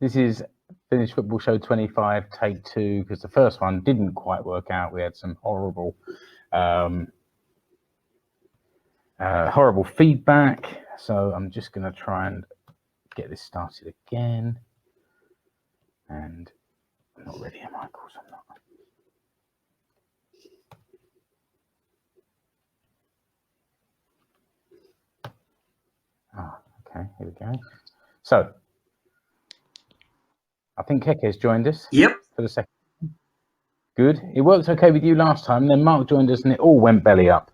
This is Finnish Football Show 25, take 2, because the first one didn't quite work out. We had some horrible feedback. So I'm just going to try and get this started again. And I'm not ready, am I? Of course I'm not. Okay, here we go. So, I think Keke has joined us. Yep. For the second. Good. It worked okay with you last time. Then Mark joined us and it all went belly up.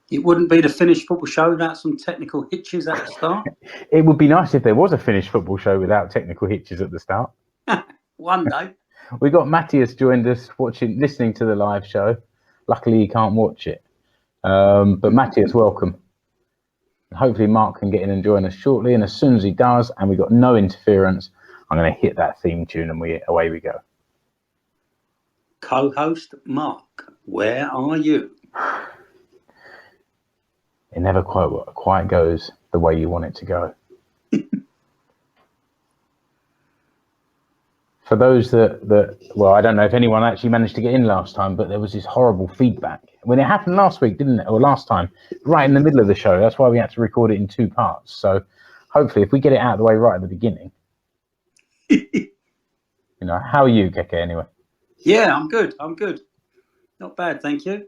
It wouldn't be the Finnish Football Show without some technical hitches at the start. It would be nice if there was a Finnish Football Show without technical hitches at the start. One day. We got Matthias joined us, listening to the live show. Luckily, he can't watch it. But Matthias, welcome. Hopefully Mark can get in and join us shortly, and as soon as he does, and we've got no interference, I'm going to hit that theme tune and away we go. Co-host Mark, where are you? It never quite goes the way you want it to go. For those that, well, I don't know if anyone actually managed to get in last time, but there was this horrible feedback. When it happened last week, didn't it? Or last time, right in the middle of the show. That's why we had to record it in 2 parts. So hopefully if we get it out of the way right at the beginning. How are you, Keke, anyway? Yeah, I'm good. Not bad, thank you.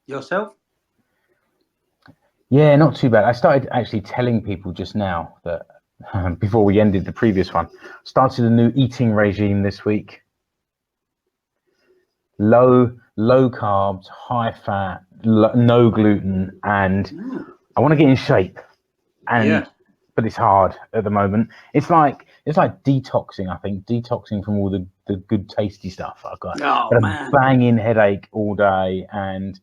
Yourself? Yeah, not too bad. I started actually telling people just now that before we ended the previous one, started a new eating regime this week. Low carbs, high fat, no gluten, and I want to get in shape. But it's hard at the moment. It's like detoxing. I think detoxing from all the good tasty stuff I've got. A banging headache all day, and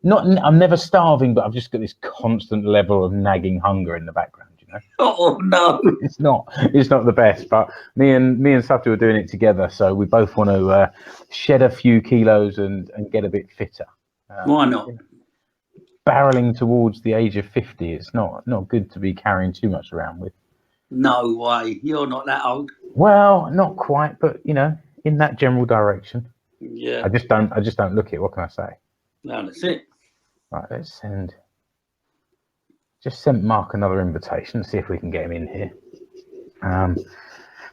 I'm never starving, but I've just got this constant level of nagging hunger in the background. Oh no! It's not the best, but me and Satu are doing it together, so we both want to shed a few kilos and get a bit fitter. Why not? Barreling towards the age of 50, it's not good to be carrying too much around with. No way, you're not that old. Well, not quite, but in that general direction. Yeah. I just don't look it. What can I say? No, that's it. Right, let's just send Mark another invitation, see if we can get him in here.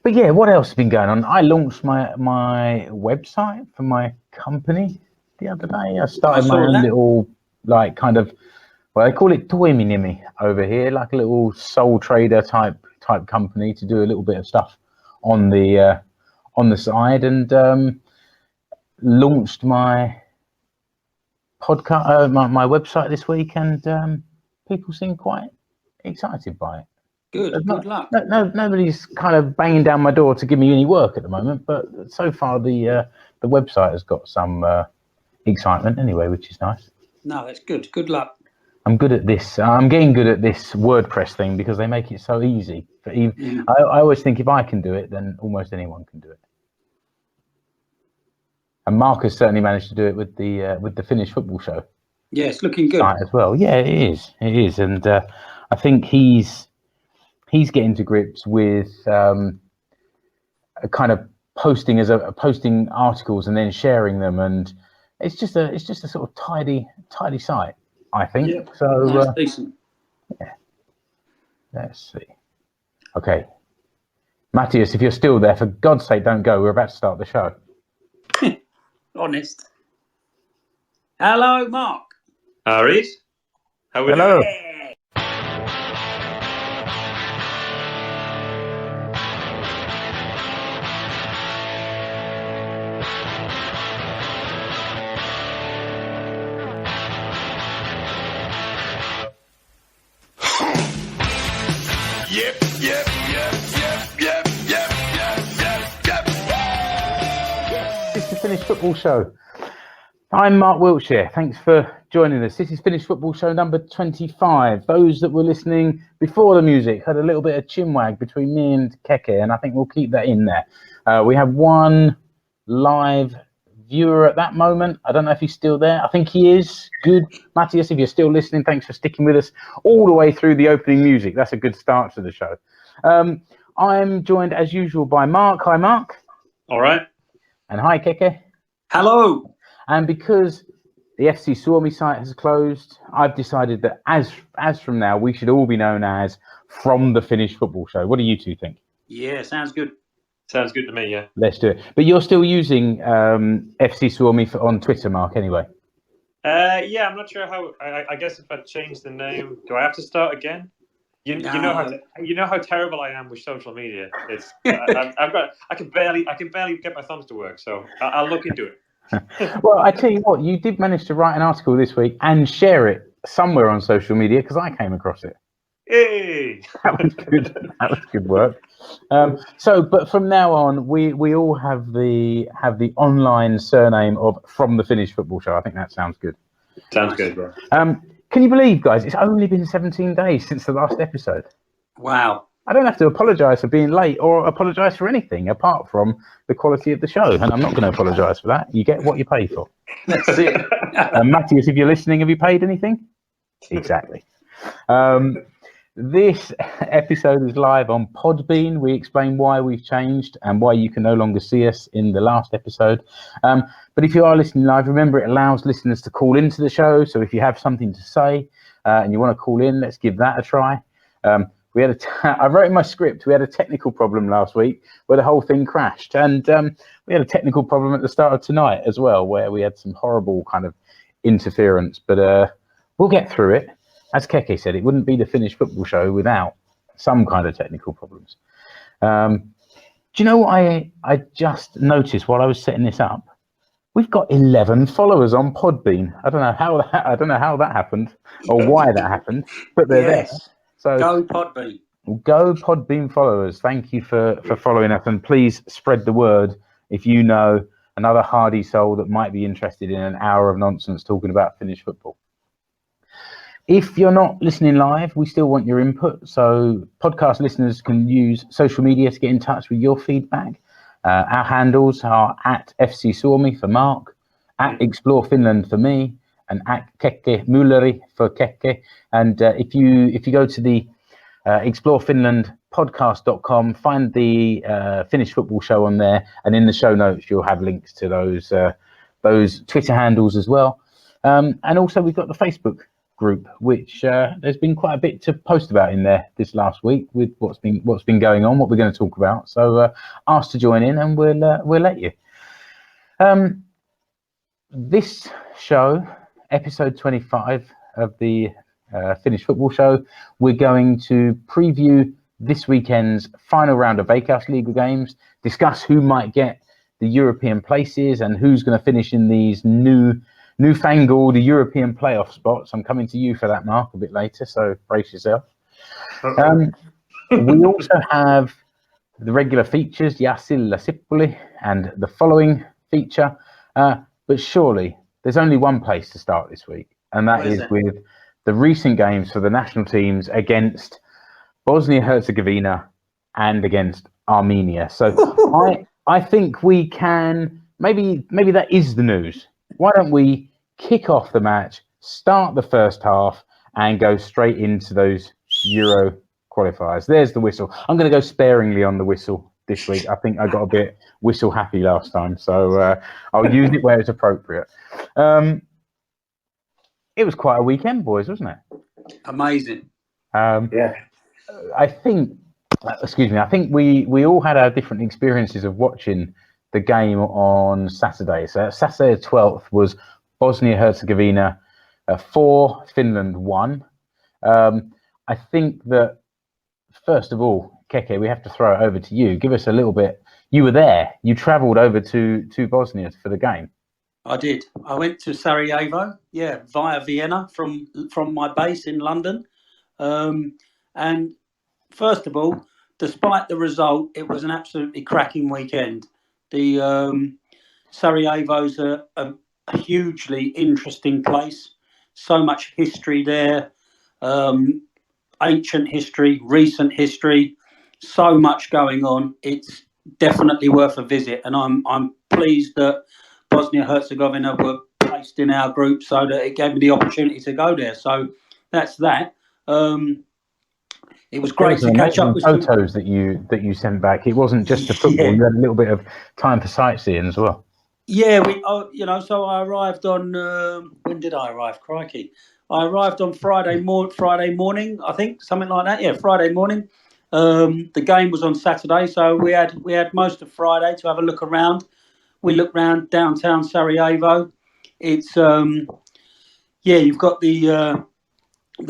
But yeah, what else has been going on? I launched my website for my company the other day. I started my own little, they call it toiminimi over here, like a little sole trader type company to do a little bit of stuff on the side, and launched my podcast, my website this week, and people seem quite excited by it. Good luck. Nobody's kind of banging down my door to give me any work at the moment, but so far the website has got some excitement anyway, which is nice. No, that's good. Good luck. I'm good at this. I'm getting good at this WordPress thing because they make it so easy. I always think if I can do it, then almost anyone can do it. And Mark has certainly managed to do it with the Finnish Football Show. Yeah, it's looking good as well. Yeah, it is, and I think he's getting to grips with kind of posting articles and then sharing them, and it's just a sort of tidy site, I think. Yeah, so decent. Yeah. Let's see. Okay, Matthias, if you're still there, for God's sake, don't go. We're about to start the show. Honest. Hello, Mark. Aries, how are you? Hello. Yep. This is the Finnish Football Show. I'm Mark Wiltshire. Thanks for joining us. This is Finnish Football Show number 25. Those that were listening before the music had a little bit of chinwag between me and Keke, and I think we'll keep that in there. We have one live viewer at that moment. I don't know if he's still there. I think he is. Good. Matthias, if you're still listening, thanks for sticking with us all the way through the opening music. That's a good start to the show. I'm joined, as usual, by Mark. Hi, Mark. All right. And hi, Keke. Hello. And because the FC Suomi site has closed, I've decided that as from now, we should all be known as From the Finnish Football Show. What do you two think? Yeah, sounds good. Sounds good to me, yeah. Let's do it. But you're still using FC Suomi on Twitter, Mark, anyway? Yeah, I'm not sure how. I guess if I change the name, do I have to start again? You know how terrible I am with social media. It's I can barely get my thumbs to work. So I'll look into it. Well, I tell you what, you did manage to write an article this week and share it somewhere on social media because I came across it. Hey, that was good. That was good work. But from now on, we all have the online surname of From the Finnish Football Show. I think that sounds good. Sounds good, bro. Can you believe, guys? It's only been 17 days since the last episode. Wow. I don't have to apologise for being late or apologise for anything apart from the quality of the show, and I'm not going to apologise for that. You get what you pay for. That's it. Matthias, if you're listening, have you paid anything? Exactly. This episode is live on Podbean. We explain why we've changed and why you can no longer see us in the last episode. But if you are listening live, remember it allows listeners to call into the show. So if you have something to say and you want to call in, let's give that a try. I wrote in my script, we had a technical problem last week where the whole thing crashed. And we had a technical problem at the start of tonight as well, where we had some horrible kind of interference. But we'll get through it. As Keke said, it wouldn't be the Finnish Football Show without some kind of technical problems. Do you know what I just noticed while I was setting this up? We've got 11 followers on Podbean. I don't know how that happened or why that happened, but they're there. So go Podbean. Go Podbean followers. Thank you for following us, and please spread the word if you know another hardy soul that might be interested in an hour of nonsense talking about Finnish football. If you're not listening live, we still want your input. So podcast listeners can use social media to get in touch with your feedback. Our handles are at FC Suomi for Mark, at Explore Finland for me, and at Keke Mülleri for Keke. And if you go to the explorefinlandpodcast.com, find the Finnish Football Show on there, and in the show notes you'll have links to those Twitter handles as well. And also we've got the Facebook group, which there's been quite a bit to post about in there this last week with what's been going on, what we're going to talk about. So ask to join in, and we'll let you. This show, episode 25 of the Finnish Football Show, we're going to preview this weekend's final round of Veikkausliiga games, discuss who might get the European places and who's going to finish in these newfangled European playoff spots. I'm coming to you for that, Mark, a bit later, so brace yourself. We also have the regular features, Jasilla Sippuli, and the following feature. But surely there's only one place to start this week, and that is with the recent games for the national teams against Bosnia-Herzegovina and against Armenia. So I think we can, maybe that is the news. Why don't we kick off the match, start the first half, and go straight into those Euro qualifiers? There's the whistle. I'm going to go sparingly on the whistle this week. I think I got a bit whistle happy last time, so I'll use it where it's appropriate. It was quite a weekend, boys, wasn't it? Amazing. Yeah. I think we all had our different experiences of watching the game on Saturday. So Saturday the 12th was Bosnia-Herzegovina 4, Finland 1. I think that, first of all, Keke, we have to throw it over to you. Give us a little bit. You were there. You travelled over to Bosnia for the game. I did. I went to Sarajevo, via Vienna from my base in London. And first of all, despite the result, it was an absolutely cracking weekend. The Sarajevo's a hugely interesting place. So much history there, ancient history, recent history. So much going on. It's definitely worth a visit, and I'm pleased that Bosnia Herzegovina were placed in our group, so that it gave me the opportunity to go there. So that's that. It was great to catch up with photos that you sent back. It wasn't just the football. You had a little bit of time for sightseeing as well. Yeah, so I arrived on when did I arrive? Crikey, I arrived on Friday morning, I think, something like that. Yeah, Friday morning. The game was on Saturday, so we had most of Friday to have a look around. We looked around downtown Sarajevo. It's you've got the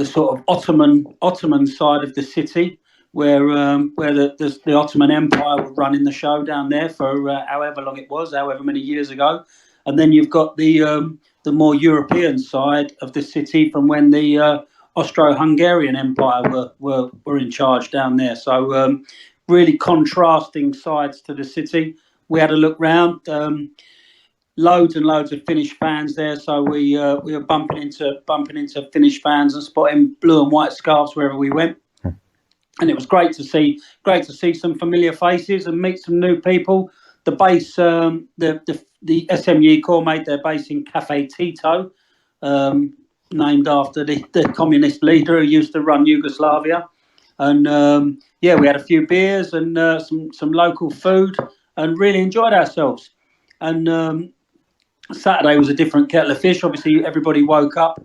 sort of Ottoman side of the city where the Ottoman Empire were running the show down there for however long it was, however many years ago, and then you've got the more European side of the city from when the Austro-Hungarian Empire were in charge down there. So really contrasting sides to the city. We had a look round. Loads and loads of Finnish fans there, so we were bumping into Finnish fans and spotting blue and white scarves wherever we went, and it was great to see some familiar faces and meet some new people. The base, the SMU Corps made their base in Cafe Tito, named after the communist leader who used to run Yugoslavia, and we had a few beers and some local food and really enjoyed ourselves. And Saturday was a different kettle of fish. Obviously, everybody woke up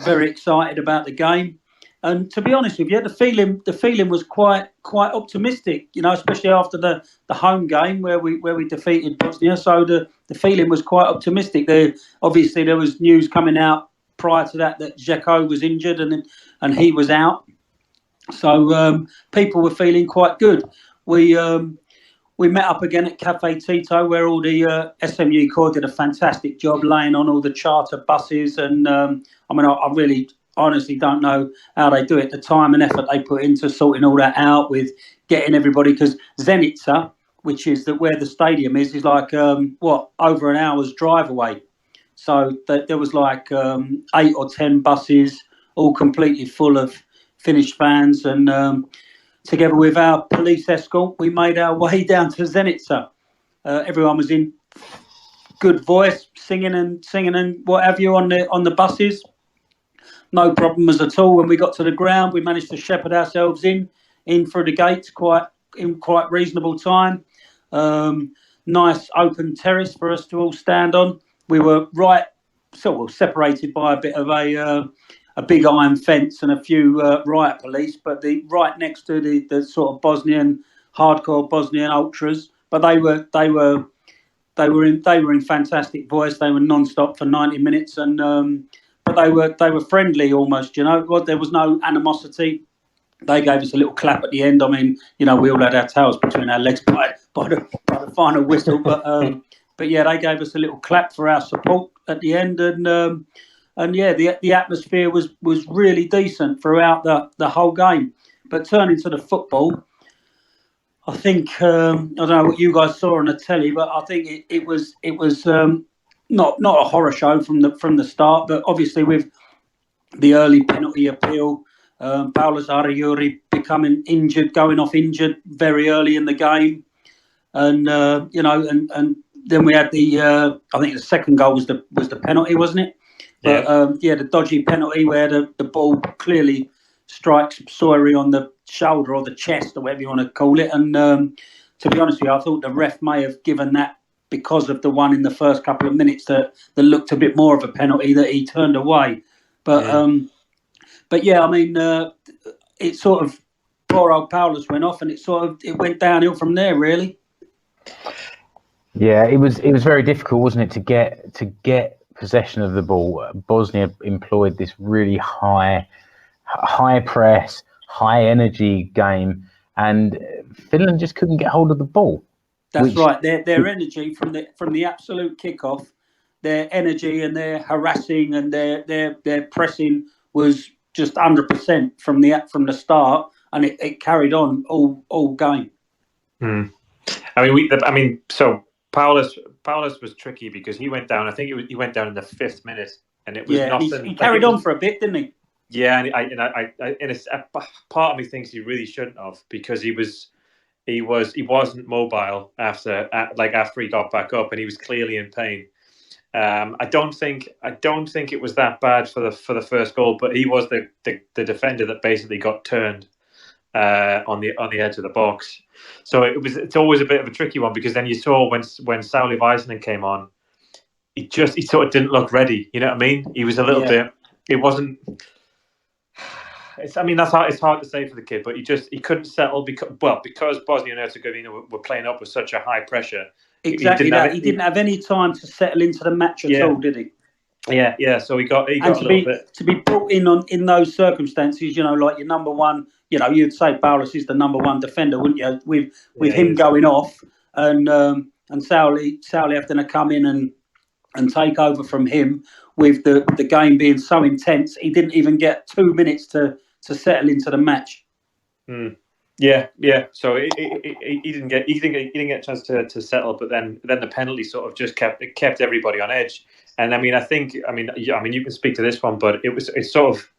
very excited about the game, and to be honest with you, the feeling was quite optimistic. Especially after the home game where we defeated Bosnia. So the feeling was quite optimistic. There was news coming out prior to that Dzeko was injured and he was out. So people were feeling quite good. We met up again at Cafe Tito, where all the SMU Corps did a fantastic job laying on all the charter buses. And I really honestly don't know how they do it. The time and effort they put into sorting all that out with getting everybody, because Zenica, which is where the stadium is like over an hour's drive away. So there was like 8 or 10 buses, all completely full of Finnish fans, and together with our police escort, we made our way down to Zenica. Everyone was in good voice, singing and what have you on the buses. No problems at all. When we got to the ground, we managed to shepherd ourselves in through the gates in quite reasonable time. Nice open terrace for us to all stand on. We were separated by a bit of a big iron fence and a few riot police, but right next to the sort of hardcore Bosnian ultras. But they were in fantastic voice. They were non-stop for 90 minutes, and but they were friendly almost. There was no animosity. They gave us a little clap at the end. I mean, we all had our tails between our legs by the final whistle, but yeah, they gave us a little clap for our support at the end, and yeah, the atmosphere was really decent throughout the whole game. But turning to the football, I think I don't know what you guys saw on the telly, but I think it was not a horror show from the start. But obviously with the early penalty appeal, Paulus Ariuri becoming injured, going off injured very early in the game, and and then we had I think the second goal was the penalty, wasn't it? But the dodgy penalty where the ball clearly strikes Sawyer on the shoulder or the chest or whatever you want to call it. And to be honest with you, I thought the ref may have given that because of the one in the first couple of minutes that looked a bit more of a penalty that he turned away. But yeah, I mean, it sort of, poor old Paulus went off, and it went downhill from there, really. Yeah, it was very difficult, wasn't it, to get possession of the ball. Bosnia employed this really high press, high energy game, and Finland just couldn't get hold of the ball. That's right. Their energy from the absolute kickoff, their energy and their harassing and their pressing was just 100% from the start, and it carried on all game. So Paulus was tricky because he went down. I think he went down in the 5th minute, and it was nothing. He carried on for a bit, didn't he? Yeah, and part of me thinks he really shouldn't have, because he wasn't mobile after he got back up, and he was clearly in pain. I don't think it was that bad for the first goal, but he was the defender that basically got turned on the edge of the box. So it's always a bit of a tricky one, because then you saw when Sauli Väisänen came on, he sort of didn't look ready. You know what I mean? He was a little bit. It wasn't. It's hard to say for the kid, but he couldn't settle because Bosnia and Herzegovina were playing up with such a high pressure. Exactly he didn't have any time to settle into the match at all, did he? Yeah. So he got a little bit to be brought in those circumstances. Like your number one. You'd say Paulus is the number one defender, wouldn't you? With him going off and Sauli having to come in and take over from him, with the game being so intense, he didn't even get 2 minutes to settle into the match. Yeah. So he didn't get a chance to settle, but then the penalty sort of just kept everybody on edge. And I think you can speak to this one, but it's sort of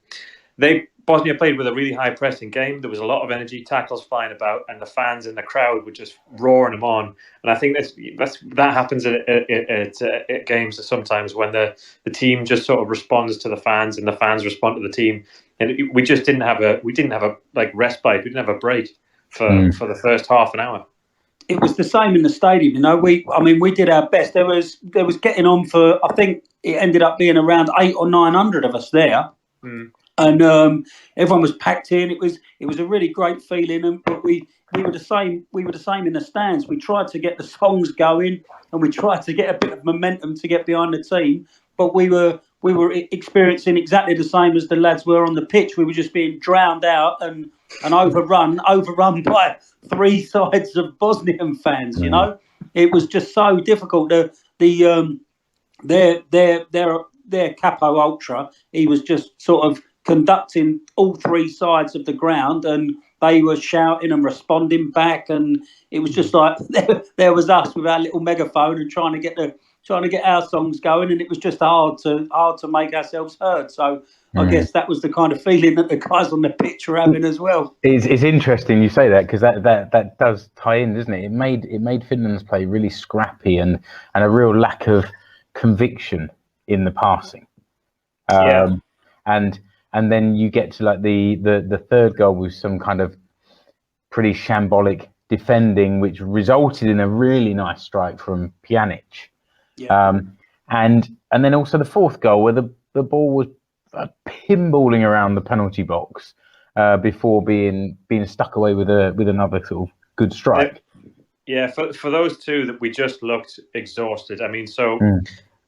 Bosnia played with a really high pressing game. There was a lot of energy, tackles flying about, and the fans in the crowd were just roaring them on. And I think that happens at games sometimes, when the team just sort of responds to the fans and the fans respond to the team. And we just didn't have a respite. We didn't have a break for the first half an hour. It was the same in the stadium. We did our best. There was getting on for, I think it ended up being around 800 or 900 of us there. And everyone was packed in. It was a really great feeling, but we were the same. We were the same in the stands. We tried to get the songs going, and we tried to get a bit of momentum to get behind the team. But we were experiencing exactly the same as the lads were on the pitch. We were just being drowned out and overrun by three sides of Bosnian fans. It was just so difficult. Their capo ultra, he was just sort of conducting all three sides of the ground, and they were shouting and responding back, and it was just like there was us with our little megaphone and trying to get our songs going, and it was just hard to make ourselves heard. So I guess that was the kind of feeling that the guys on the pitch were having as well. It's interesting you say that, because that does tie in, doesn't it? It made Finland's play really scrappy and a real lack of conviction in the passing. And then you get to like the third goal with some kind of pretty shambolic defending, which resulted in a really nice strike from Pjanic. And then also the fourth goal, where the ball was pinballing around the penalty box before being stuck away with another sort of good strike. Yeah, for those two, that we just looked exhausted.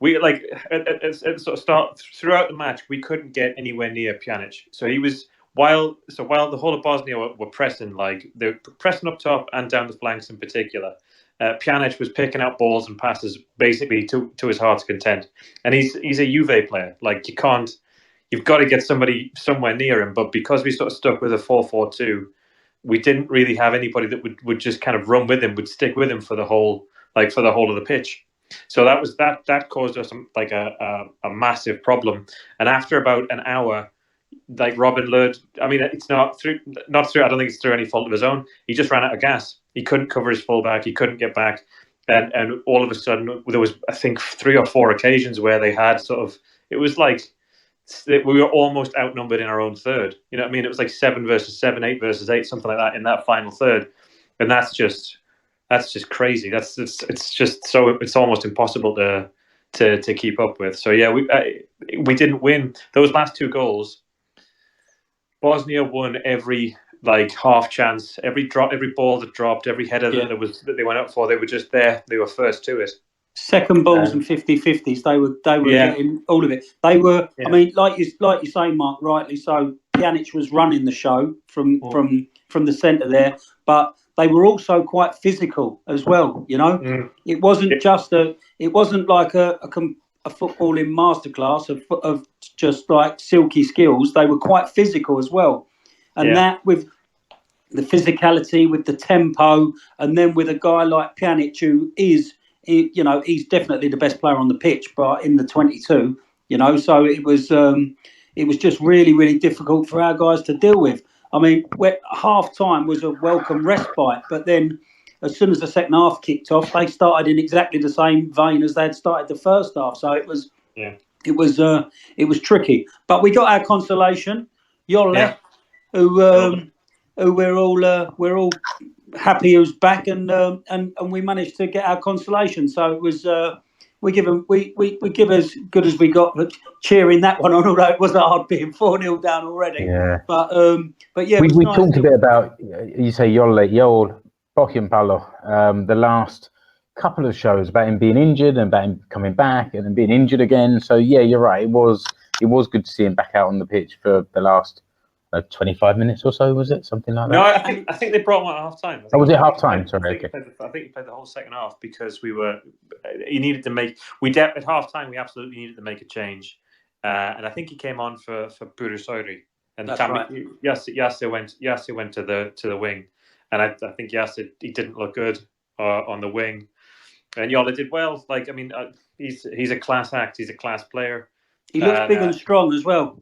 We at sort of start throughout the match, we couldn't get anywhere near Pjanic. So he was while the whole of Bosnia were pressing, they were pressing up top and down the flanks in particular. Pjanic was picking out balls and passes basically to his heart's content. And he's a Juve player. You've got to get somebody somewhere near him. But because we sort of stuck with a 4-4-2, we didn't really have anybody that would just kind of run with him, would stick with him for the whole of the pitch. So that caused us a massive problem. And after about an hour, Robin Lod, it's not through. I don't think it's through any fault of his own. He just ran out of gas. He couldn't cover his fullback. He couldn't get back, and all of a sudden there was, I think, 3 or 4 occasions where they had sort of. It was like we were almost outnumbered in our own third. You know what I mean? It was like 7 versus 7, 8 versus 8, something like that in that final third, and that's just crazy. It's almost impossible to keep up with. So yeah, we didn't win those last 2 goals. Bosnia won every half chance, every ball that dropped, every header that they went up for. They were just there. They were first to it. Second balls and 50-50s. They were getting all of it. They were. Yeah. Like you say, Mark, rightly so. Pjanic was running the show from the centre there, but they were also quite physical as well. It wasn't just it wasn't like a footballing masterclass of just like silky skills. They were quite physical as well, and that with the physicality, with the tempo, and then with a guy like Pjanic, who is, he's definitely the best player on the pitch, but in the 22, so it was just really, really difficult for our guys to deal with. Half time was a welcome respite, but then as soon as the second half kicked off, they started in exactly the same vein as they'd started the first half. So it was tricky. But we got our consolation. Jolle, who we're all happy who's back, and we managed to get our consolation. So it was we give as good as we got, but cheering that one on, although it was hard being 4-0 down already. Yeah. But yeah, we nice talked a bit about, you say Joel Pohjanpalo, the last couple of shows about him being injured and about him coming back and then being injured again. So yeah, you're right. It was good to see him back out on the pitch for the last 25 minutes or so, was it? Something like that? No, I think they brought him at half time. Was it half time? Sorry, okay. I think he played the whole second half because he needed to make. At half time, we absolutely needed to make a change, and I think he came on for Purusoiri, and Yasse went to the wing, and I think Yasse, he didn't look good on the wing, and Jolle did well. Like, I mean, he's a class act. He's a class player. He looks big and strong as well.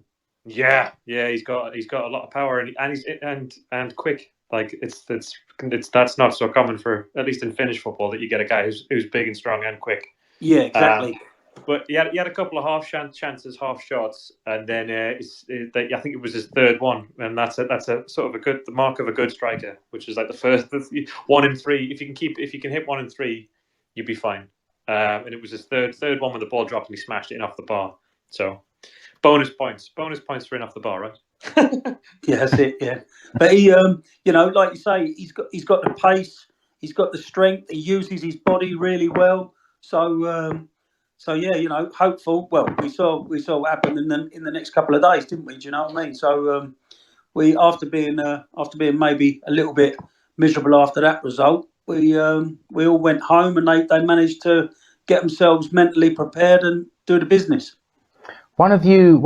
Yeah, he's got a lot of power and quick. Like that's not so common for, at least in Finnish football, that you get a guy who's big and strong and quick. Yeah, exactly. But he had a couple of half chances, half shots, and then I think it was his third one, and that's a sort of the mark of a good striker, which is like the first 1 in 3. If you can hit 1 in 3, you'd be fine. And it was his third one when the ball dropped and he smashed it in off the bar. So. Bonus points for in off the bar, right? Yeah, that's it. Yeah, but he, like you say, he's got the pace, he's got the strength, he uses his body really well. So yeah, hopeful. Well, we saw what happened in the next couple of days, didn't we? Do you know what I mean? So we, after being maybe a little bit miserable after that result, we all went home, and they managed to get themselves mentally prepared and do the business. One of you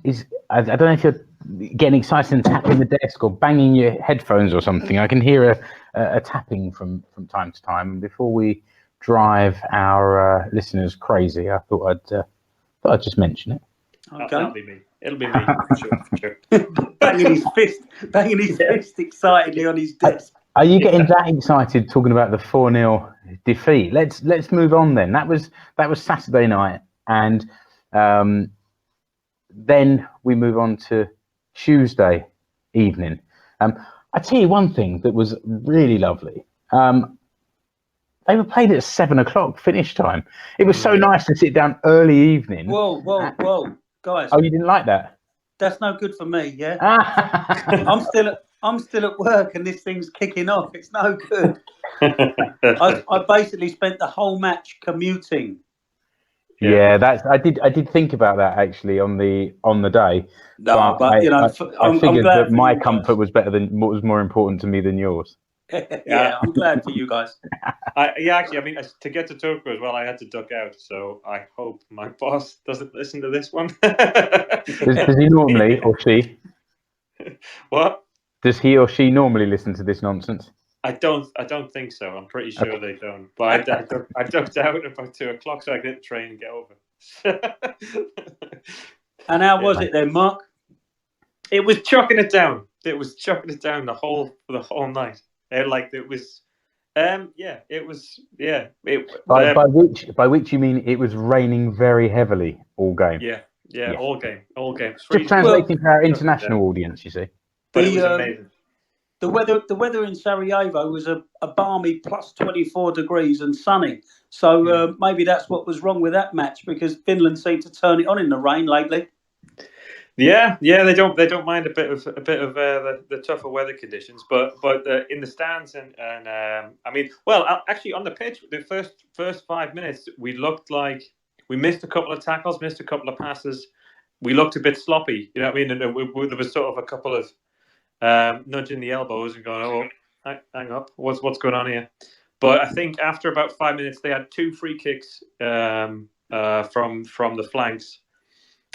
is I don't know if you're getting excited and tapping the desk or banging your headphones or something. I can hear a tapping from time to time. And before we drive our listeners crazy, I thought I'd just mention it. Okay. That'll be me. It'll be me for sure. banging his fist excitedly on his desk. Are you getting that excited talking about the 4-0 defeat? Let's move on then. That was Saturday night, and then we move on to Tuesday evening. I tell you one thing that was really lovely. They were played at 7 o'clock finish time. It was so nice to sit down early evening. Whoa, guys! Oh, you didn't like that? That's no good for me. Yeah, I'm still at work, and this thing's kicking off. It's no good. I basically spent the whole match commuting. Yeah, I did think about that actually on the day. No, but I figured that my comfort was better than what was more important to me than yours. Yeah, I'm glad for you guys. Actually, I mean, to get to Turku as well, I had to duck out. So I hope my boss doesn't listen to this one. Does he normally, or she? What? Does he or she normally listen to this nonsense? I don't think so. I'm pretty sure they don't. But I ducked out about 2 o'clock so I could get the train and get over. And how was it then, Mark? It was chucking it down. It was chucking it down the whole night. It was. By which you mean it was raining very heavily all game? Yeah. All game. Just translating for our international audience, you see. But it was amazing. The weather in Sarajevo was a balmy plus 24 degrees and sunny. So maybe that's what was wrong with that match, because Finland seemed to turn it on in the rain lately. Yeah, they don't mind a bit of the tougher weather conditions, but in the stands and I mean, well, actually on the pitch, the first 5 minutes we looked like we missed a couple of tackles, missed a couple of passes. We looked a bit sloppy, you know what I mean? And there was sort of a couple of nudging the elbows and going, oh, hang up, what's going on here? But I think after about 5 minutes, they had 2 free kicks from the flanks.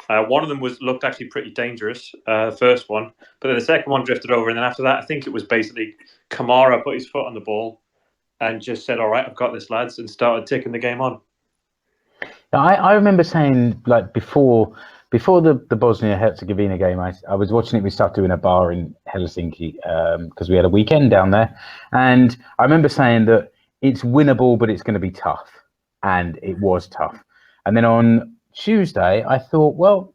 One of them looked actually pretty dangerous, the first one, but then the second one drifted over, and then after that, I think it was basically Kamara put his foot on the ball and just said, "All right, I've got this, lads," and started taking the game on. I remember saying, like, before before the Bosnia-Herzegovina game, I was watching it with Satu in a bar in Helsinki because we had a weekend down there. And I remember saying that it's winnable, but it's going to be tough. And it was tough. And then on Tuesday, I thought, well,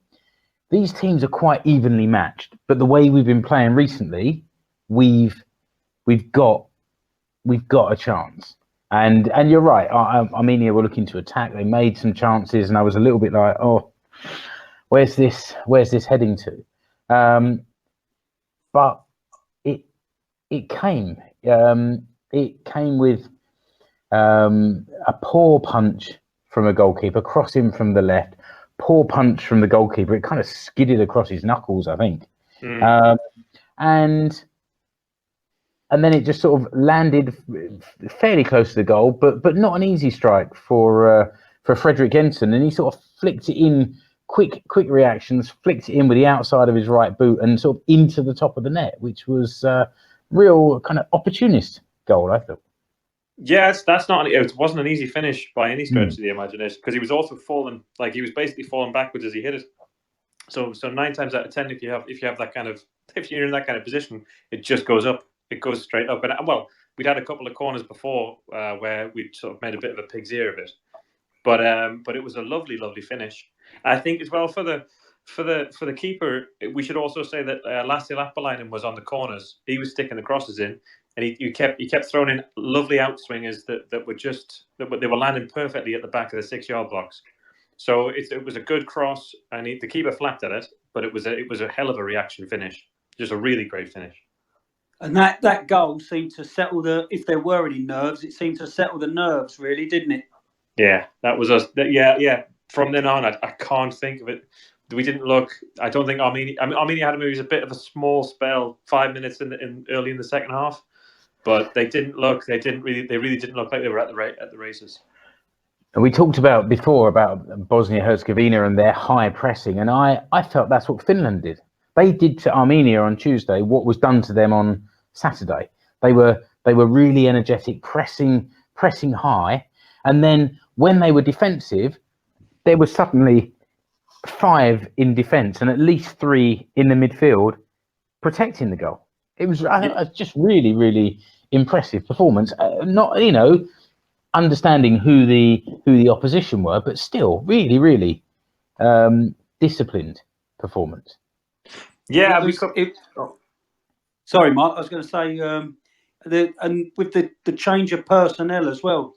these teams are quite evenly matched. But the way we've been playing recently, we've got a chance. And you're right. Armenia were looking to attack. They made some chances, and I was a little bit like, oh, where's this heading to? But it came. It came with a poor punch from a goalkeeper, crossing from the left. Poor punch from the goalkeeper. It kind of skidded across his knuckles, I think. And then it just sort of landed fairly close to the goal, but not an easy strike for Fredrik Jensen. And he sort of flicked it in, quick reactions, flicked it in with the outside of his right boot and sort of into the top of the net, which was real kind of opportunist goal, I thought. Yes, it wasn't an easy finish by any stretch of the imagination, because he was also he was basically falling backwards as he hit it. So 9 times out of 10, if you're in that kind of position, it just goes up. It goes straight up. And well, we'd had a couple of corners before where we'd sort of made a bit of a pig's ear of it, but it was a lovely, lovely finish. I think as well for the keeper, we should also say that Lassi Lappalainen was on the corners. He was sticking the crosses in, and he kept throwing in lovely outswingers that they were landing perfectly at the back of the 6-yard box. So it was a good cross, and the keeper flapped at it, but it was a hell of a reaction finish. Just a really great finish. And that goal seemed to settle if there were any nerves, it seemed to settle the nerves, really, didn't it? Yeah, that was us. Yeah. From then on, I can't think of it. We didn't look. I don't think Armenia had maybe a bit of a small spell, 5 minutes early in the second half, but they didn't look. They really didn't look like they were at the races. And we talked before about Bosnia-Herzegovina and their high pressing, and I felt that's what Finland did. They did to Armenia on Tuesday what was done to them on Saturday. They were really energetic, pressing high, and then when they were defensive, there was suddenly 5 in defence and at least 3 in the midfield protecting the goal. It was just really, really impressive performance. Not understanding who the opposition were, but still really, really disciplined performance. Yeah, sorry, Mark. I was going to say, and with the change of personnel as well.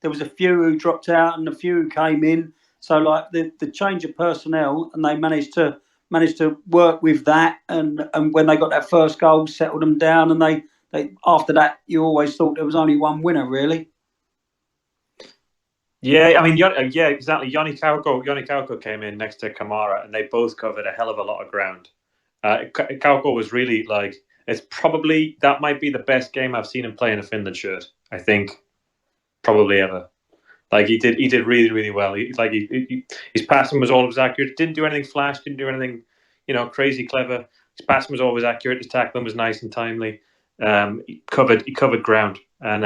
There was a few who dropped out and a few who came in. So the change of personnel, and they managed to work with that. And when they got that first goal, settled them down. And they after that, you always thought there was only one winner, really. Yeah, I mean, yeah, exactly. Joni Kauko came in next to Kamara, and they both covered a hell of a lot of ground. Kauko was really that might be the best game I've seen him play in a Finland shirt. I think probably ever. He did really, really well. His passing was always accurate. Didn't do anything flash. Didn't do anything, crazy clever. His passing was always accurate. His tackling was nice and timely. He covered ground, and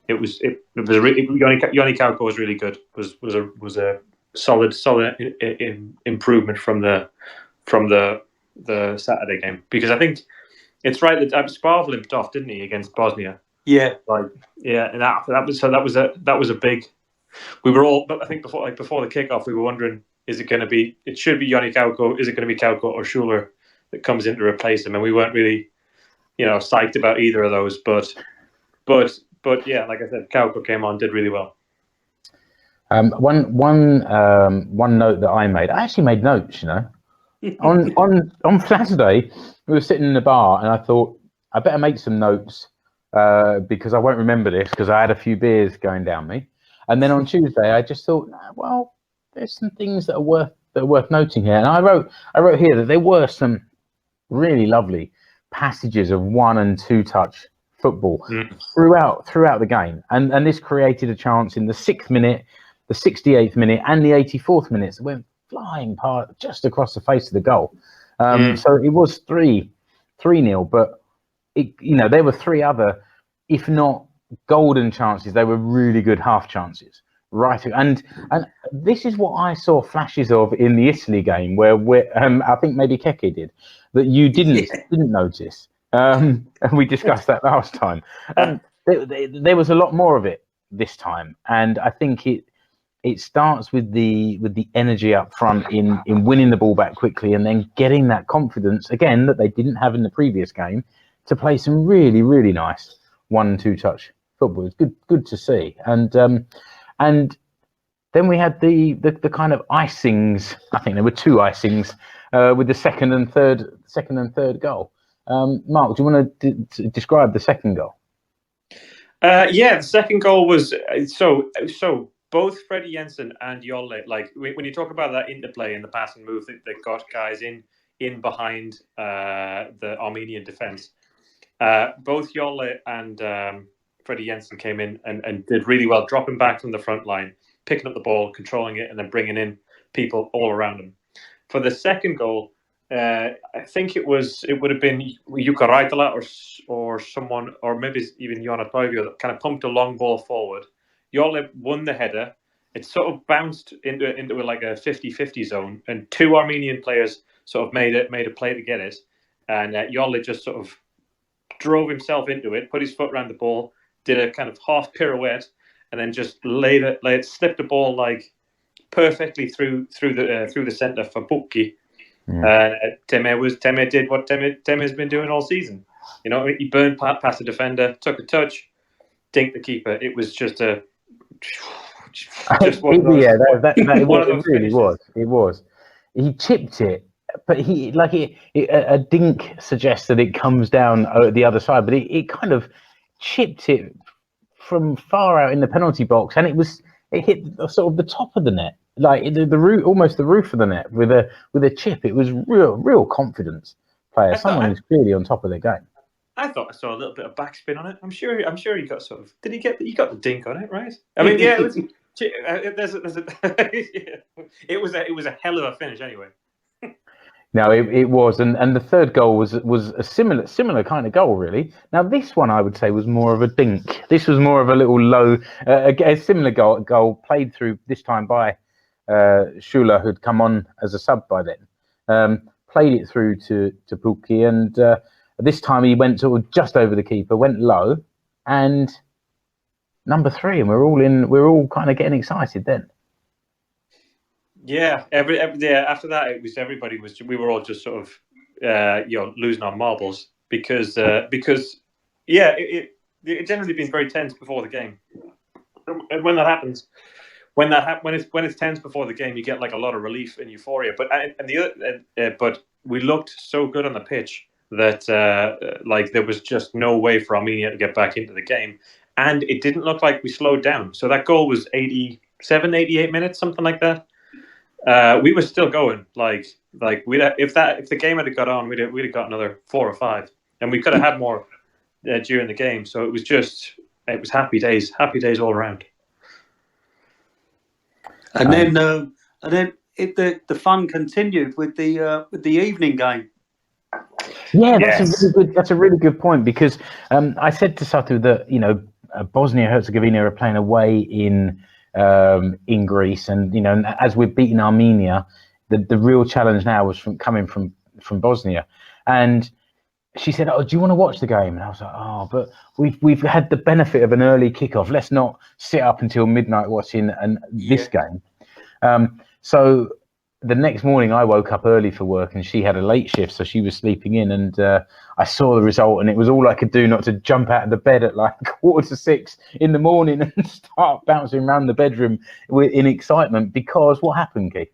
It was Joni Kauko was really good. Was a solid improvement from the Saturday game, because I think it's right that Sparv limped off, didn't he, against Bosnia? Yeah, and that was a big. We were all, but I think before the kickoff, we were wondering, is it going to be? It should be Joni Kauko. Is it going to be Kauko or Schuler that comes in to replace him? And we weren't really, psyched about either of those, But yeah, like I said, Kauko came on, did really well. One note that I actually made notes. On Saturday, we were sitting in the bar, and I thought I better make some notes because I won't remember this because I had a few beers going down me. And then on Tuesday, I just thought, well, there's some things that are worth noting here. And I wrote here that there were some really lovely passages of 1 and 2 touch football throughout the game, and this created a chance in the 6th minute, the 68th minute, and the 84th minute. So it went flying past just across the face of the goal. So it was 3-0, but there were 3 other, if not golden chances, they were really good half chances right. And this is what I saw flashes of in the Italy game, where I think maybe Keke did, that you didn't notice. And we discussed that last time. There was a lot more of it this time, and I think it starts with the energy up front in winning the ball back quickly, and then getting that confidence again that they didn't have in the previous game to play some really, really nice 1-2 touch football. It's good to see. And then we had the kind of icings. I think there were 2 icings with the second and third goal. Mark, do you want to describe the second goal? The second goal was so both Freddie Jensen and Jolle, like when you talk about that interplay and the pass and move that got guys in behind the Armenian defense, both Jolle and Freddie Jensen came in and did really well, dropping back from the front line, picking up the ball, controlling it, and then bringing in people all around him. For the second goal, I think it would have been Jukka Raitala or someone, or maybe even Joona Toivio, that kind of pumped a long ball forward. Jolle won the header. It sort of bounced into like a 50-50 zone, and 2 Armenian players sort of made a play to get it, and Jolle just sort of drove himself into it, put his foot around the ball, did a kind of half pirouette, and then just slipped the ball like perfectly through the centre for Puukki. Teme did what Teme's been doing all season. You know, he burned past the defender, took a touch, dinked the keeper. It was just a one of those. It really was. It was. He chipped it, but a dink suggests that it comes down the other side, but it kind of chipped it from far out in the penalty box, and it hit sort of the top of the net, like the roof, almost the roof of the net with a chip. It was real confidence player. Someone who's clearly on top of their game. I thought I saw a little bit of backspin on it. I'm sure he got sort of. Did he get? He got the dink on it, right? I mean, yeah. It was, it was a hell of a finish, anyway. No, it was, and the third goal was a similar kind of goal, really. Now this one I would say was more of a dink. This was more of a little low, a similar goal played through this time by Shula, who'd come on as a sub by then. Played it through to Puukki, and this time he went sort of just over the keeper, went low, and number 3, and we're all kind of getting excited then. Yeah, every after that we were all just sort of losing our marbles because it generally been very tense before the game, and when that happens, when it's tense before the game, you get like a lot of relief and euphoria. But we looked so good on the pitch that like there was just no way for Armenia to get back into the game, and it didn't look like we slowed down. So that goal was 87, 88 minutes, something like that. We were still going. Like if the game had got on, we'd have got another 4 or 5, and we could have had more during the game. So it was happy days all around. And then the fun continued with the evening game. Yeah, that's a really good point, because I said to Satu that Bosnia Herzegovina are playing away in Greece, and as we've beaten Armenia, the real challenge now was coming from Bosnia. And she said, "Oh, do you want to watch the game?" And I was like, "Oh, but we've had the benefit of an early kickoff. Let's not sit up until midnight watching this game." So the next morning I woke up early for work, and she had a late shift, so she was sleeping in, and I saw the result, and it was all I could do not to jump out of the bed at like 5:45 in the morning and start bouncing around the bedroom in excitement, because what happened, Keith?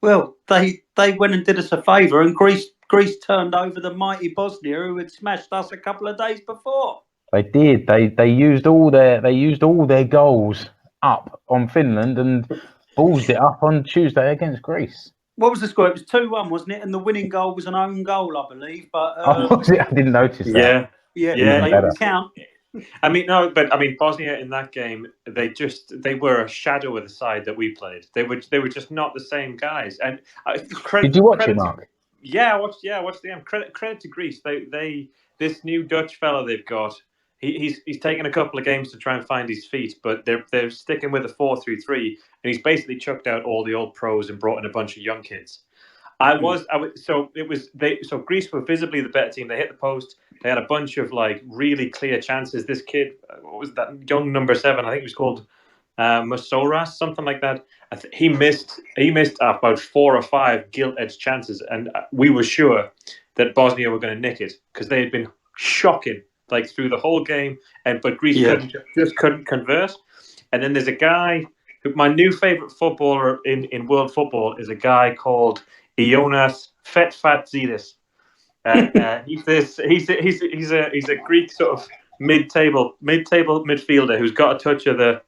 Well, they went and did us a favour, and Greece turned over the mighty Bosnia, who had smashed us a couple of days before. They did. They used all their goals up on Finland and ballsed it up on Tuesday against Greece. What was the score? It was 2-1, wasn't it? And the winning goal was an own goal, I believe. But I didn't notice that. Yeah. They didn't count. Bosnia in that game, they were a shadow of the side that we played. They were just not the same guys. And did you watch it, Mark? Yeah, I watched the game. Credit to Greece. They this new Dutch fella they've got. he's taken a couple of games to try and find his feet, but they're sticking with a 4-3-3, and he's basically chucked out all the old pros and brought in a bunch of young kids. So Greece were visibly the better team. They hit the post. They had a bunch of like really clear chances. This kid, what was that young number 7? I think he was called Masoras, something like that. He missed about 4 or 5 gilt-edged chances, and we were sure that Bosnia were going to nick it because they had been shocking like through the whole game, but Greece couldn't convert. And then there's a guy who, my new favorite footballer in world football is a guy called Ionas Fetfatzidis. He's a Greek sort of mid-table midfielder who's got a touch of the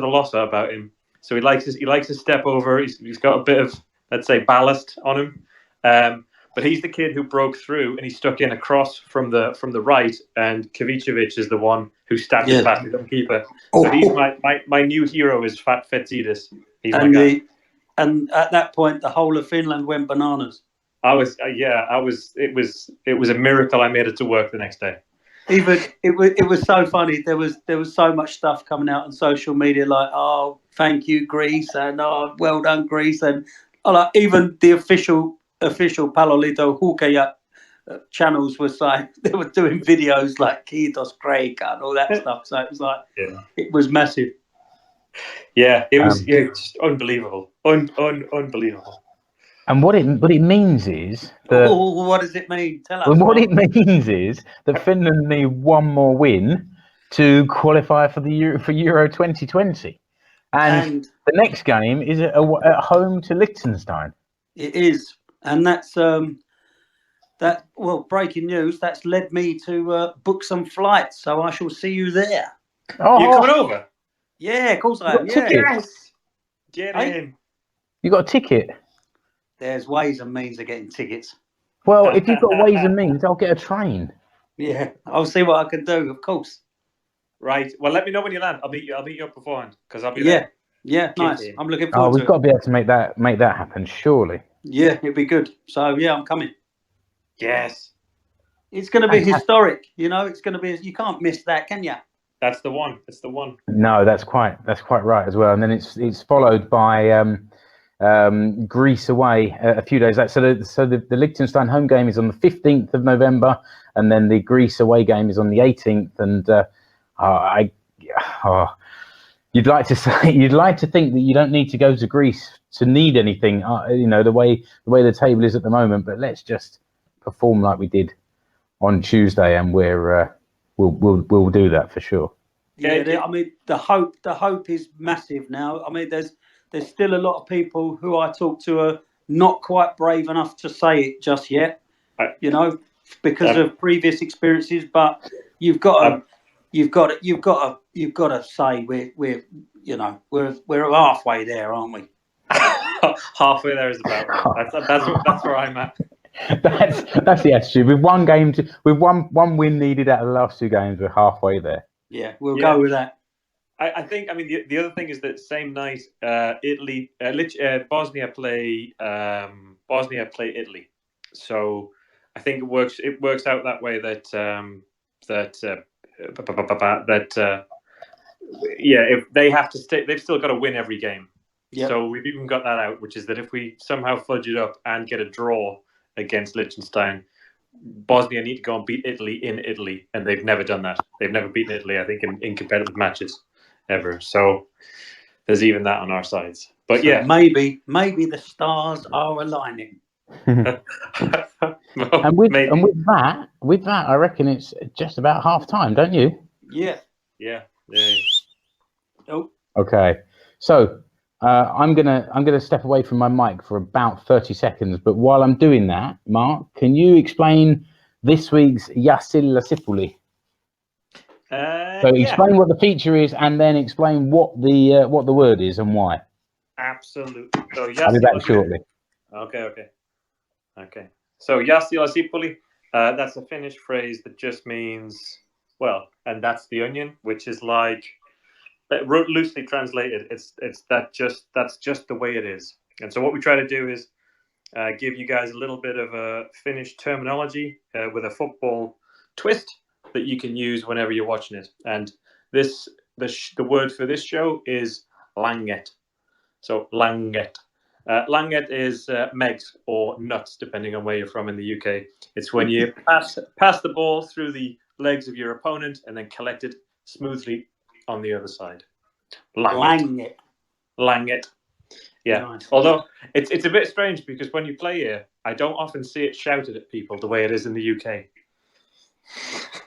Losser about him. So he likes to step over. He's got a bit of, let's say, ballast on him. But he's the kid who broke through and he stuck in a cross from the right, and Kovacevic is the one who stabbed it past the keeper. So he's my new hero is Fat Fetsidis. He's my guy. And at that point, the whole of Finland went bananas. It was a miracle I made it to work the next day. Even it was so funny. There was so much stuff coming out on social media like, oh, thank you Greece, and oh, well done Greece, and even the official Palolito Huuhkajat channels were saying they were doing videos like Kiitos Kreika and all that stuff. So it was like it was massive. Yeah, it was just unbelievable, unbelievable. And what it means is that. What does it mean? Tell us. What it means is that Finland need one more win to qualify for Euro 2020, and the next game is at home to Liechtenstein. It is, and that's breaking news. That's led me to book some flights, so I shall see you there. Oh, you're coming over? Yeah, of course I am. Yes, get in. You got a ticket? There's ways and means of getting tickets. Well, if you've got ways and means, I'll get a train. Yeah, I'll see what I can do, of course. Right. Well, let me know when you land. I'll meet you up beforehand because I'll be there. Yeah, nice. I'm looking forward to it. We've got to be able to make that happen, surely. Yeah, it'd be good. So, yeah, I'm coming. Yes. It's going to be historic, it's going to be, you can't miss that, can you? That's the one. It's the one. No, that's quite right as well. And then it's followed by Greece away a few days later. So the Liechtenstein home game is on the 15th of November, and then the Greece away game is on the 18th. And you'd like to think that you don't need to go to Greece to need anything. The way the table is at the moment. But let's just perform like we did on Tuesday, and we'll do that for sure. Yeah, I mean the hope is massive now. I mean there's still a lot of people who I talk to are not quite brave enough to say it just yet, because of previous experiences. But you've got to say we're halfway there, aren't we? Halfway there is about right. That's where I'm at. That's the attitude. With one game, with one win needed out of the last 2 games, we're halfway there. Yeah, we'll go with that. I think. I mean, the other thing is that same night, Bosnia play Italy. So I think it works out that way that if they have to stay, they've still got to win every game. Yep. So we've even got that out, which is that if we somehow fudge it up and get a draw against Liechtenstein, Bosnia need to go and beat Italy in Italy, and they've never done that. They've never beaten Italy, I think, in competitive matches ever. So there's even that on our sides. But so maybe the stars are aligning. And with that, I reckon it's just about half time, don't you? Yeah. Oh. Okay. So I'm gonna step away from my mic for about 30 seconds. But while I'm doing that, Mark, can you explain this week's Yasil Lasipuli? Explain what the feature is, and then explain what the word is and why. Absolutely. So I'll be back shortly. Okay. So Yasil Lasipuli, that's a Finnish phrase that just means and that's the onion, which is like. Loosely translated, that's just the way it is. And so what we try to do is give you guys a little bit of a Finnish terminology with a football twist, that you can use whenever you're watching it. And the word for this show is langet. So langet. Langet is megs or nuts, depending on where you're from in the UK. It's when you pass the ball through the legs of your opponent and then collect it smoothly on the other side. Langet. Langet. Yeah. Nice. Although it's a bit strange because when you play here, I don't often see it shouted at people the way it is in the UK.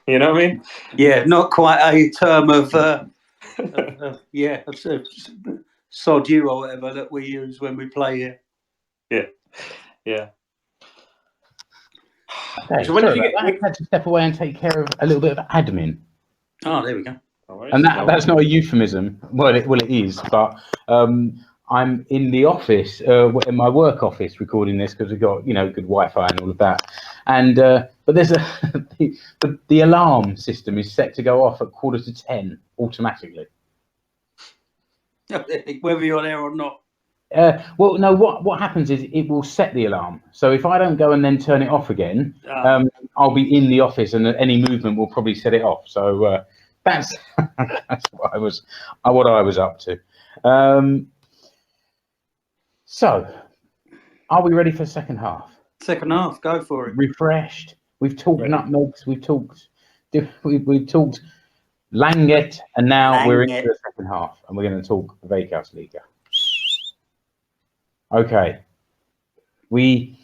You know what I mean? Yeah, not quite a term of sod you or whatever that we use when we play here. Yeah. Okay, So when sorry did you about that. I had to step away and take care of a little bit of admin. Oh, there we go. And that's not a euphemism. Well, it is, but I'm in the office, in my work office, recording this because we've got good Wi-Fi and all of that. And but there's the alarm system is set to go off at 10:15 automatically. Whether you're there or not. Well, no. What happens is it will set the alarm. So if I don't go and then turn it off again, I'll be in the office, and any movement will probably set it off. So that's what I was up to. So, are we ready for the second half? Second half, go for it. Refreshed. We've talked nutmegs. We've talked langet, and now we're into the second half, and we're going to talk Huuhkajat. Okay. We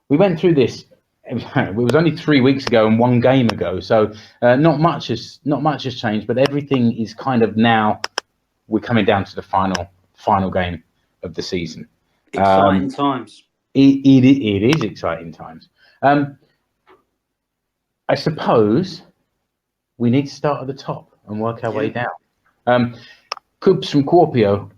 went through this. It was only 3 weeks ago and one game ago, so not much has changed. But everything is kind of now. We're coming down to the final game of the season. Exciting times. It is exciting times. I suppose we need to start at the top and work our way down. Cubs from Kuopio.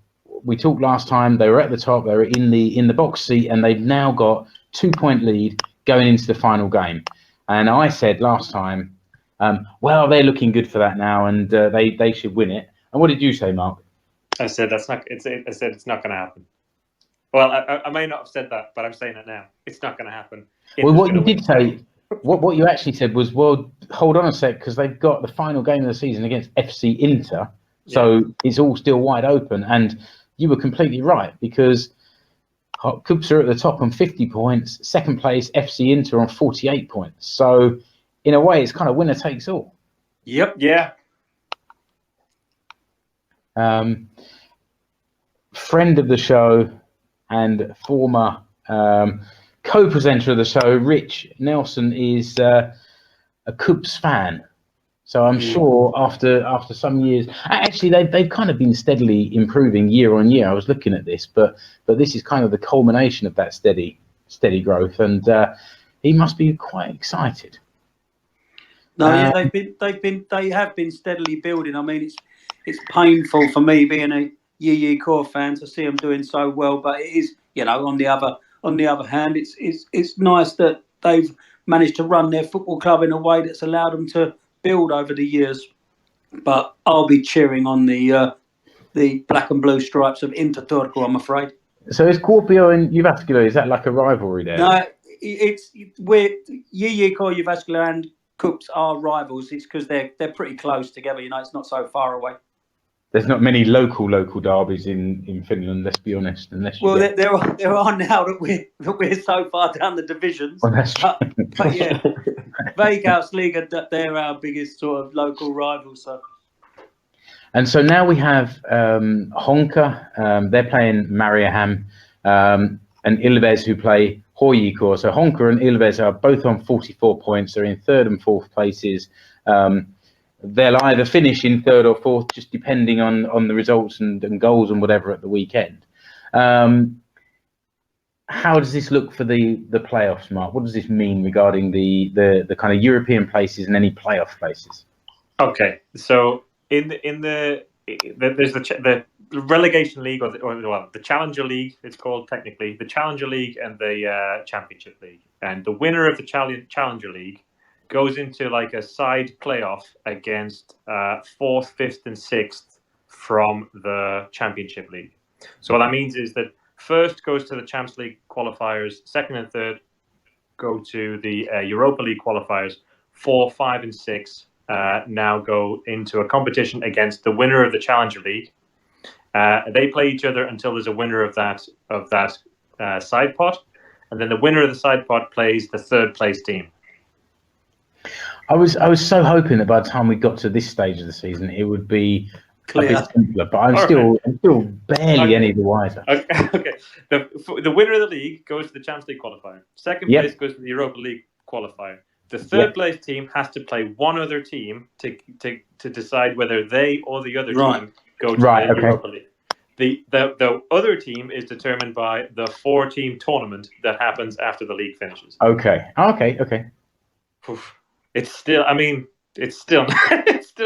We talked last time. They were at the top. They were in the box seat, and they've now got 2-point lead going into the final game. And I said last time, well, they're looking good for that now, and they should win it. And what did you say, Mark? I said it's not going to happen. Well, I may not have said that, but I'm saying it now. It's not going to happen. Well, what you did say, what you actually said was, well, hold on a sec, because they've got the final game of the season against FC Inter, so it's all still wide open. And you were completely right, because Cubs are at the top on 50 points, second place FC Inter on 48 points. So in a way, it's kind of winner takes all. Yep. Yeah. Friend of the show and former co-presenter of the show, Rich Nelson, is a Cubs fan. So I'm sure after some years, actually they've kind of been steadily improving year on year. I was looking at this, but this is kind of the culmination of that steady growth, and he must be quite excited. No, yeah, they have been steadily building. I mean, it's painful for me being a Huuhkajat fan to see them doing so well, but it is, on the other hand, it's nice that they've managed to run their football club in a way that's allowed them to build over the years. But I'll be cheering on the black and blue stripes of Inter Turku, I'm afraid. So is Kuopio and Jyväskylä, is that like a rivalry there? No, we're Huuhkajat, Jyväskylä and Cubs are rivals. It's because they're pretty close together. It's not so far away. There's not many local derbies in Finland. Let's be honest. There are now that we're so far down the divisions. Well, that's true. But yeah, Veikkausliiga, they're our biggest sort of local rivals. So. And so now we have Honka. They're playing Mariehamn, and Ilves, who play Huuhkajat. So Honka and Ilves are both on 44 points. They're in third and fourth places. They'll either finish in third or fourth, just depending on the results and goals and whatever at the weekend. How does this look for the playoffs, Mark? What does this mean regarding the kind of European places and any playoff places? Okay, so there's the relegation league, or the Challenger League. It's called technically the Challenger League and the Championship League, and the winner of the Challenger League goes into like a side playoff against 4th, 5th, and 6th from the Championship League. So what that means is that first goes to the Champs League qualifiers, second and third go to the Europa League qualifiers, 4, 5, and 6 now go into a competition against the winner of the Challenger League. They play each other until there's a winner of that side pot, and then the winner of the side pot plays the third place team. I was so hoping that by the time we got to this stage of the season, it would be Clear. a bit simpler. But I'm still barely any the wiser. Okay. The winner of the league goes to the Champions League qualifier. Second place goes to the Europa League qualifier. The third place team has to play one other team to decide whether they or the other team go to the Europa League. The other team is determined by the 4-team tournament that happens after the league finishes. Okay. Oof. It's still it's still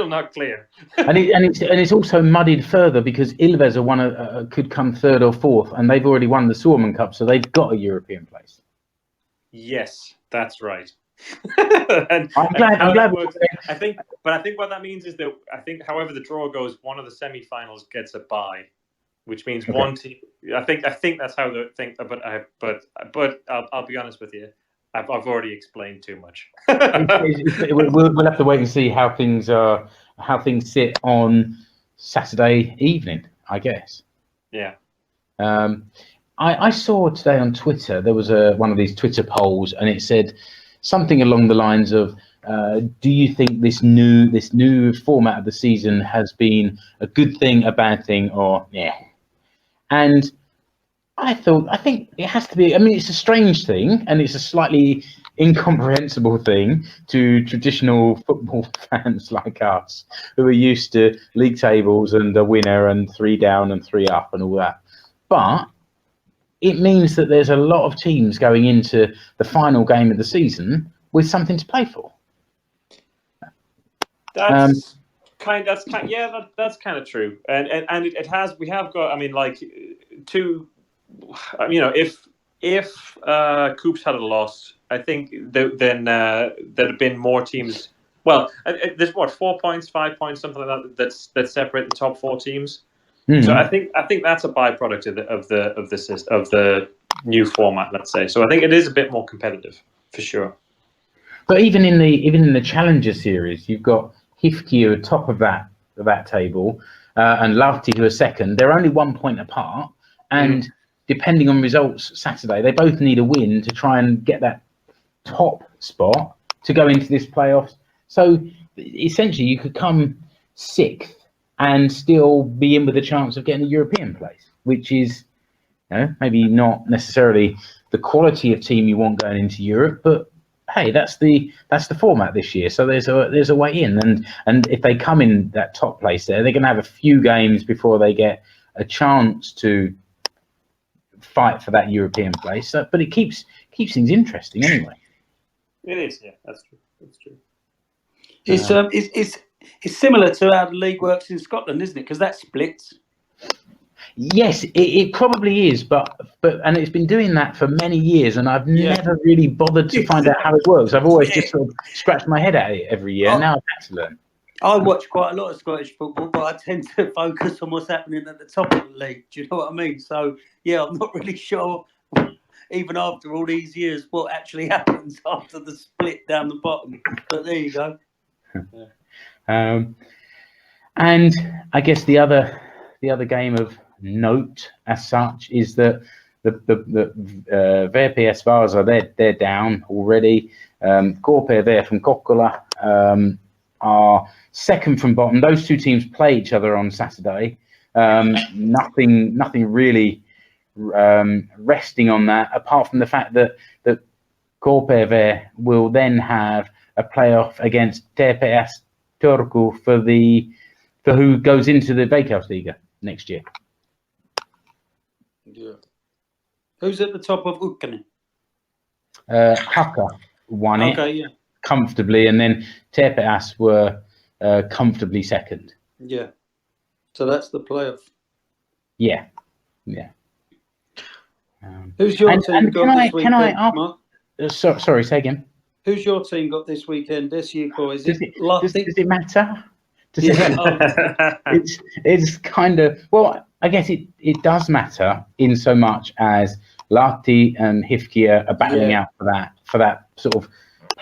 not clear. and it's also muddied further because Ilves could come third or fourth, and they've already won the Suomen Cup, so they've got a European place. Yes, that's right. I'm glad. I think what that means is that however the draw goes, one of the semi-finals gets a bye, which means one team. I think that's how the thing. But I'll be honest with you. I've already explained too much. We'll have to wait and see how things sit on Saturday evening, I guess. Yeah. I saw today on Twitter there was one of these Twitter polls, and it said something along the lines of, "Do you think this new format of the season has been a good thing, a bad thing, or yeah?" And I think it has to be. I mean, it's a strange thing, and it's a slightly incomprehensible thing to traditional football fans like us, who are used to league tables and a winner and 3 down and 3 up and all that. But it means that there's a lot of teams going into the final game of the season with something to play for. That's kind of true, and we have got. I mean, like if Coops had a loss, I think then there'd have been more teams. Well, there's 4 points, 5 points, something like that. That separate the top 4 teams. Mm-hmm. So I think that's a byproduct of the new format, let's say. So I think it is a bit more competitive for sure. But even in the Challenger series, you've got Huuhkajat at top of that table, and Lahti who are second. They're only 1 point apart, and depending on results Saturday, they both need a win to try and get that top spot to go into this playoffs. So essentially, you could come 6th and still be in with a chance of getting a European place, which is, maybe not necessarily the quality of team you want going into Europe, but hey, that's the format this year. So there's a way in, and if they come in that top place there, they're going to have a few games before they get a chance to fight for that European place. So, but it keeps things interesting anyway. It is, yeah, that's true. That's true. It's similar to how the league works in Scotland, isn't it? Because that splits. Yes, it probably is, but it's been doing that for many years, and I've never really bothered to find out how it works. I've always just sort of scratched my head at it every year. Now I've had to learn. I watch quite a lot of Scottish football, but I tend to focus on what's happening at the top of the league. Do you know what I mean? So yeah, I'm not really sure, even after all these years, what actually happens after the split down the bottom. But there you go. And I guess the other game of note as such is that the VPS Vasa, they're down already. Korpe there from Kokkola are second from bottom. Those two teams play each other on Saturday. Nothing really resting on that, apart from the fact that Korpe there will then have a playoff against TPS Turku for who goes into the Veikkausliiga next year. Yeah. Who's at the top of Ukkonen? Haka won it comfortably, and then TPS were comfortably second. Yeah. So that's the playoff. Yeah. Who's your team got this weekend, Mark? Sorry, say again. Who's your team got this weekend? This year, boys? Does it matter? It's kind of, well, I guess it does matter in so much as Lahti and Huuhkajat are battling out for that sort of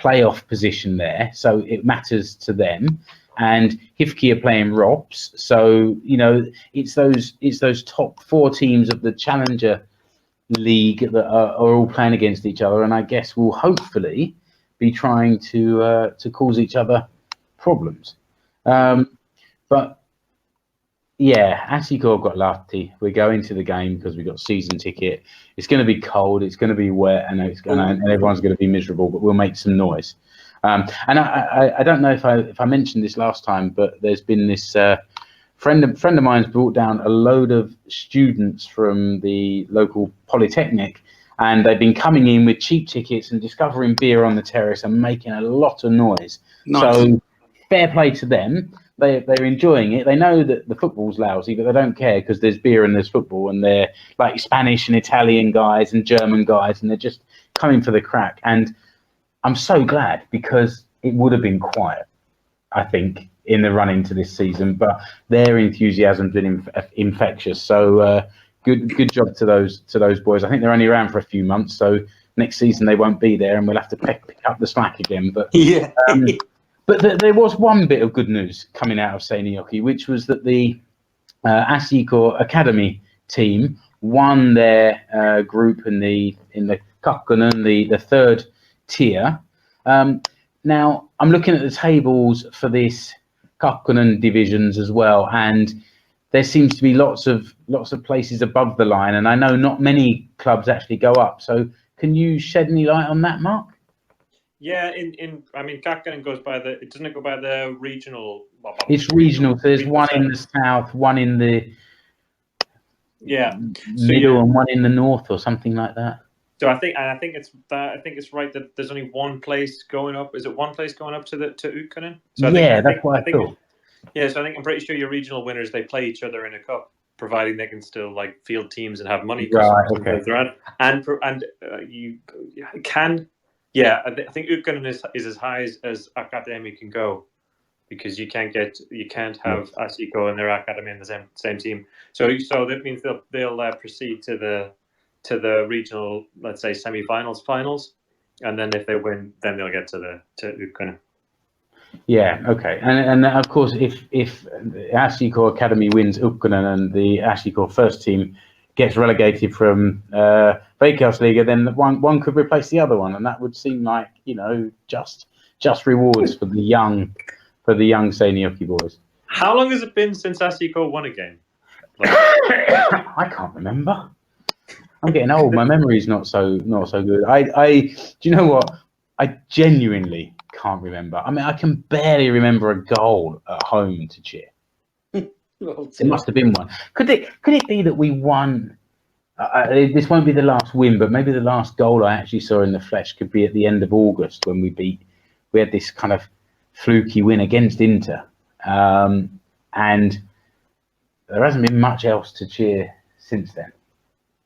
playoff position there, so it matters to them. And Huuhkajat are playing Robs, so it's those top 4 teams of the Challenger League that are all playing against each other, and I guess will hopefully be trying to cause each other problems. But yeah, Asiko got lucky. We're going to the game because we got season ticket. It's going to be cold. It's going to be wet, and and everyone's going to be miserable. But we'll make some noise. And I don't know if I mentioned this last time, but there's been this friend of mine's brought down a load of students from the local polytechnic, and they've been coming in with cheap tickets and discovering beer on the terrace and making a lot of noise. Nice. So fair play to them. They're enjoying it. They know that the football's lousy, but they don't care because there's beer and there's football, and they're like Spanish and Italian guys and German guys, and they're just coming for the crack. And I'm so glad, because it would have been quiet, I think, in the run into this season, but their enthusiasm's been infectious. So good job to those boys. I think they're only around for a few months, so next season they won't be there, and we'll have to pick up the slack again. But yeah. But there was one bit of good news coming out of Seinäjoki, which was that the Asiko Academy team won their group in the Kakkonen, the third tier. Now I'm looking at the tables for this Kakkonen divisions as well, and there seems to be lots of places above the line, and I know not many clubs actually go up. So can you shed any light on that, Mark? Yeah, I mean, Kakkonen goes by it doesn't go by the regional. It's regional. So there's one in the south, one in the middle, and one in the north, or something like that. So I think it's right that there's only one place going up. Is it one place going up to Huuhkajat? So that's what I thought. Yeah, so I think I'm pretty sure your regional winners, they play each other in a cup, providing they can still like field teams and have money. Right. Okay. And you can. Yeah, I think Huuhkajat is as high as Academy can go, because you can't have Asiko and their Academy in the same team. So that means they'll proceed to the regional, let's say, finals, and then if they win, then they'll get to Huuhkajat. Yeah, okay, and of course, if Asiko Academy wins Huuhkajat and the Asiko first team gets relegated from Veikkausliiga, then one could replace the other one, and that would seem like just rewards for the young Seinäjoki boys. How long has it been since Asiko won a game? I can't remember. I'm getting old. My memory's not so good. I do you know what? I genuinely can't remember. I mean, I can barely remember a goal at home to cheer. It must have been one. Could it be that we won? This won't be the last win, but maybe the last goal I actually saw in the flesh could be at the end of August, when we had this kind of fluky win against Inter, and there hasn't been much else to cheer since then.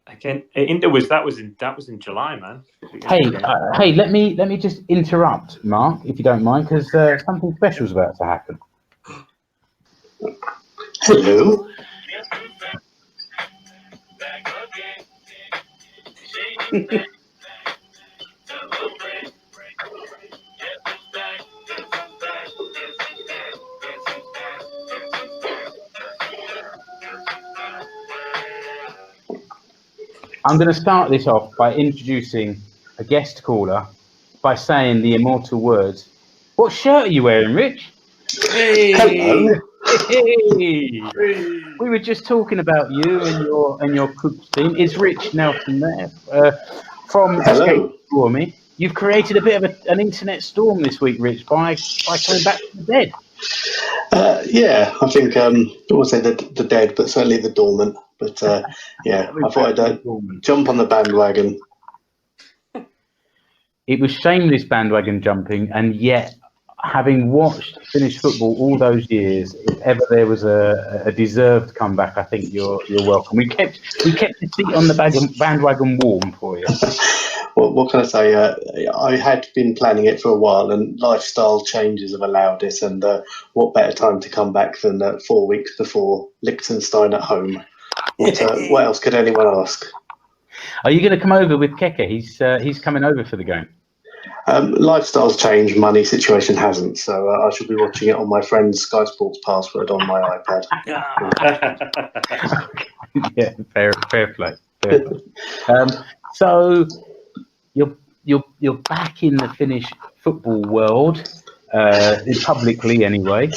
Again, Inter that was in July, man. Hey, let me just interrupt, Mark, if you don't mind, because something special is about to happen. Hello. I'm going to start this off by introducing a guest caller by saying the immortal words. What shirt are you wearing, Rich? Hey. Hello. Hey. We were just talking about you and your Coops team. Is Rich Nelson there from Escape Stormy? You've created a bit of an internet storm this week, Rich, by coming back from the dead. Yeah, I think I won't say the dead, but certainly the dormant. But yeah, I thought I'd jump on the bandwagon. It was shameless bandwagon jumping, and yet, having watched Finnish football all those years, if ever there was a deserved comeback, I think you're welcome. We kept the seat on the bandwagon warm for you. Well, what can I say? I had been planning it for a while, and lifestyle changes have allowed it. And what better time to come back than 4 weeks before Liechtenstein at home? What else could anyone ask? Are you going to come over with Keke? He's coming over for the game. Lifestyles change, money situation hasn't. So I should be watching it on my friend's Sky Sports password on my iPad. Yeah, fair play. Fair play. So you're back in the Finnish football world, publicly anyway,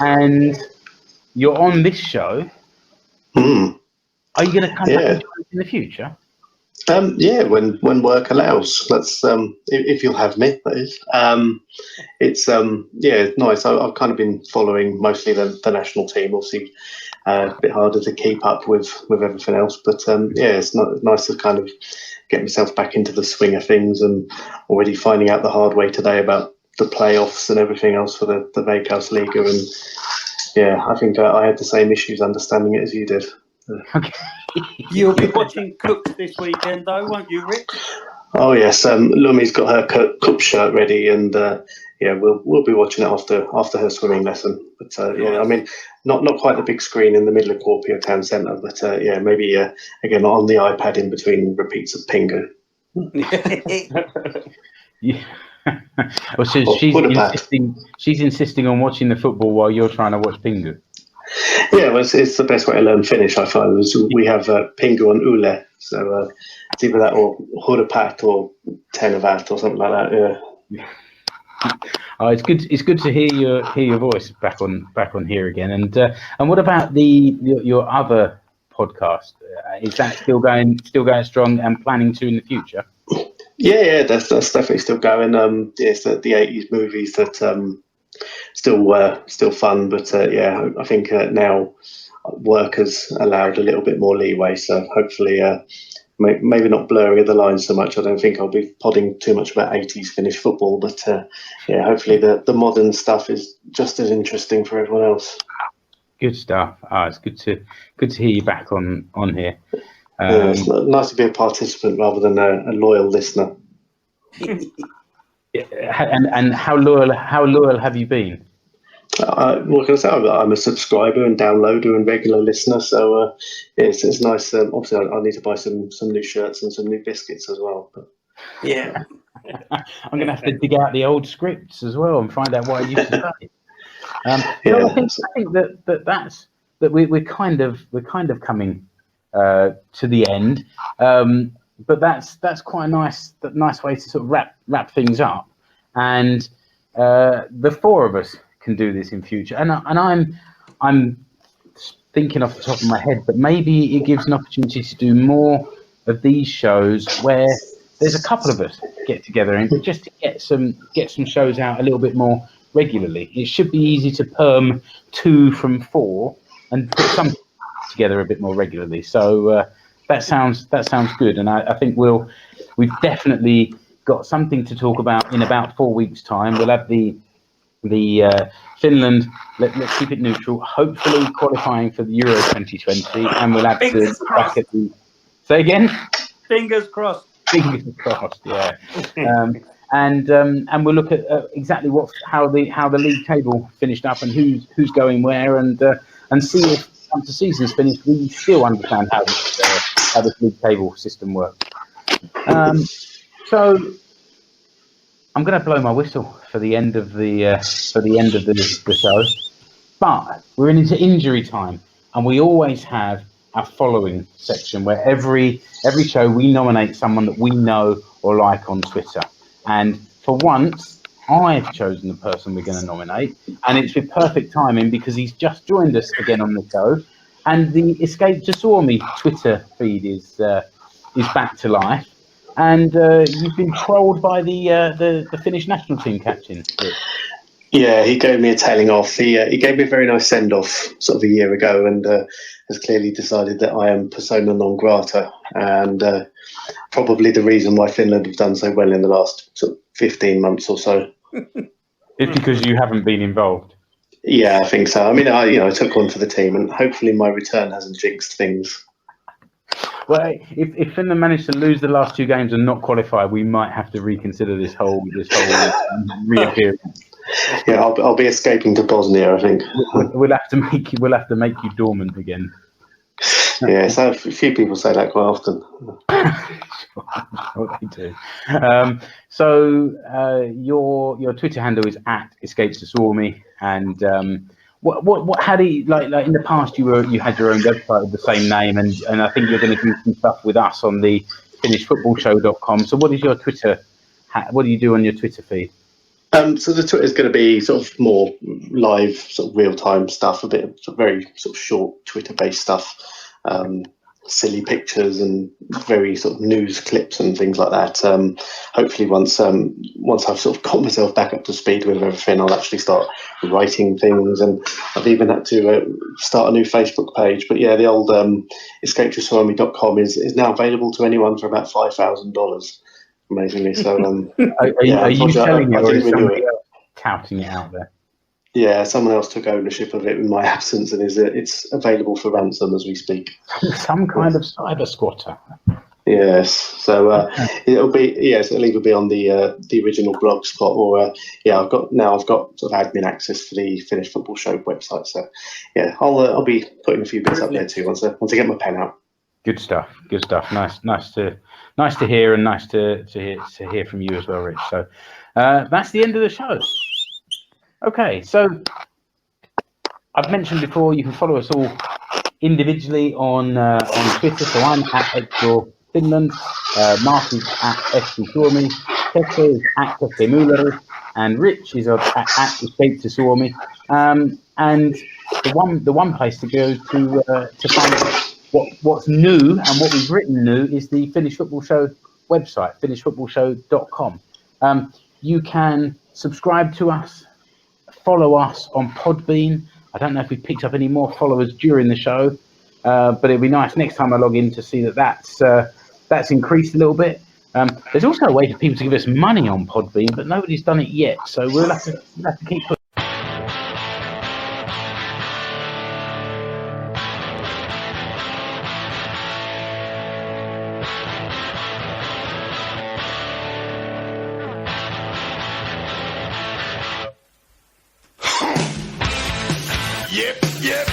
and you're on this show. Are you going to come back and join us in the future? Yeah, when work allows. Let's if you'll have me, that is. It's it's nice. I've kind of been following mostly the national team. Obviously, a bit harder to keep up with everything else, but it's nice to kind of get myself back into the swing of things, and already finding out the hard way today about the playoffs and everything else for the Veikkausliiga, and I think I had the same issues understanding it as you did. Okay. You'll be watching Cooks this weekend, though, won't you, Rich? Oh yes, Lumi's got her cup shirt ready, and we'll be watching it after her swimming lesson. But I mean, not quite the big screen in the middle of Kuopio town centre, but maybe again on the iPad in between repeats of Pingu. Yeah. Well, so she's insisting on watching the football while you're trying to watch Pingu. Yeah, well, it's the best way to learn Finnish, I find. We have Pingu and Ule, so it's either that or Huuhkajat or Tenevat or something like that. Yeah. Oh, it's good to hear your voice back on here again. And what about your other podcast? Is that still going strong and planning to in the future? Yeah, that's definitely still going. It's the 80s movies that still fun, but I think now work has allowed a little bit more leeway. So hopefully, maybe not blurring the lines so much. I don't think I'll be podding too much about 80s Finnish football, but hopefully the modern stuff is just as interesting for everyone else. Good stuff. It's good to hear you back on here. It's nice to be a participant rather than a loyal listener. And how loyal have you been? What can I say? I'm a subscriber and downloader and regular listener, so it's nice. Obviously, I need to buy some new shirts and some new biscuits as well. But. Yeah, I'm going to have to dig out the old scripts as well and find out what I used to say. I think that we're kind of coming to the end, but that's quite a nice way to sort of wrap things up, and the four of us can do this in future, and I'm thinking off the top of my head, but maybe it gives an opportunity to do more of these shows where there's a couple of us get together and just to get some shows out a little bit more regularly. It should be easy to perm 2 from 4 and put something together a bit more regularly. So that sounds good, and I think we've definitely got something to talk about in about 4 weeks' time. We'll have the Finland, let's keep it neutral, hopefully qualifying for the Euro 2020, and we'll have Fingers to crossed. back at the. Say again. Fingers crossed. Fingers crossed. Yeah. And we'll look at exactly how the league table finished up and who's going where, and see if once the season's finished we still understand how this league table system works. So I'm going to blow my whistle for the end of the show, but we're into injury time, and we always have our following section where every show we nominate someone that we know or like on Twitter. And for once, I've chosen the person we're going to nominate, and it's with perfect timing because he's just joined us again on the show, and the Escape to Suomi Twitter feed is back to life, and you've been trolled by the Finnish national team captain. Yeah, he gave me a telling off. He gave me a very nice send off sort of a year ago, and has clearly decided that I am persona non grata, and probably the reason why Finland have done so well in the last sort of 15 months or so. It's because you haven't been involved. Yeah, I think so. I mean, I took one for the team, and hopefully my return hasn't jinxed things. Well, if Finland managed to lose the last 2 games and not qualify, we might have to reconsider this whole reappearance. Yeah, I'll be escaping to Bosnia, I think. We'll have to make you dormant again. Yeah, so a few people say that quite often. Sure they do. So your Twitter handle is @escapes2swarmy, and how do you like in the past you had your own website with the same name, and I think you're going to do some stuff with us on the FinishFootballShow.com. So what is your Twitter? What do you do on your Twitter feed? So the Twitter is going to be sort of more live, sort of real-time stuff, a bit of very sort of short Twitter-based stuff, silly pictures and very sort of news clips and things like that. Hopefully, once I've sort of got myself back up to speed with everything, I'll actually start writing things, and I've even had to start a new Facebook page. But yeah, the old escapetoswarmy.com is now available to anyone for about $5,000. Amazingly, so are you selling it, or is somebody else touting it out there? Yeah, someone else took ownership of it in my absence, and it's available for ransom as we speak. Some kind of cyber squatter. Yes, so it'll either be on the original blog spot, or I've got sort of admin access for the Finnish Football Show website. So yeah, I'll be putting a few bits up there too once I get my pen out. Good stuff. Nice to hear, and nice to hear from you as well, Rich. So that's the end of the show. Okay, so I've mentioned before you can follow us all individually on Twitter. So I'm @ExploreFinland, Marty's @FCSwarmy, Keke is @KekeMuller, and Rich is @EscapeToSwarmy. And the one place to go to find what's new and what we've written new is the Finnish Football Show website, FinishFootballShow.com. You can subscribe to us, follow us on Podbean. I don't know if we've picked up any more followers during the show, but it'd be nice next time I log in to see that's increased a little bit. There's also a way for people to give us money on Podbean, but nobody's done it yet, so we'll have to keep pushing. Yep.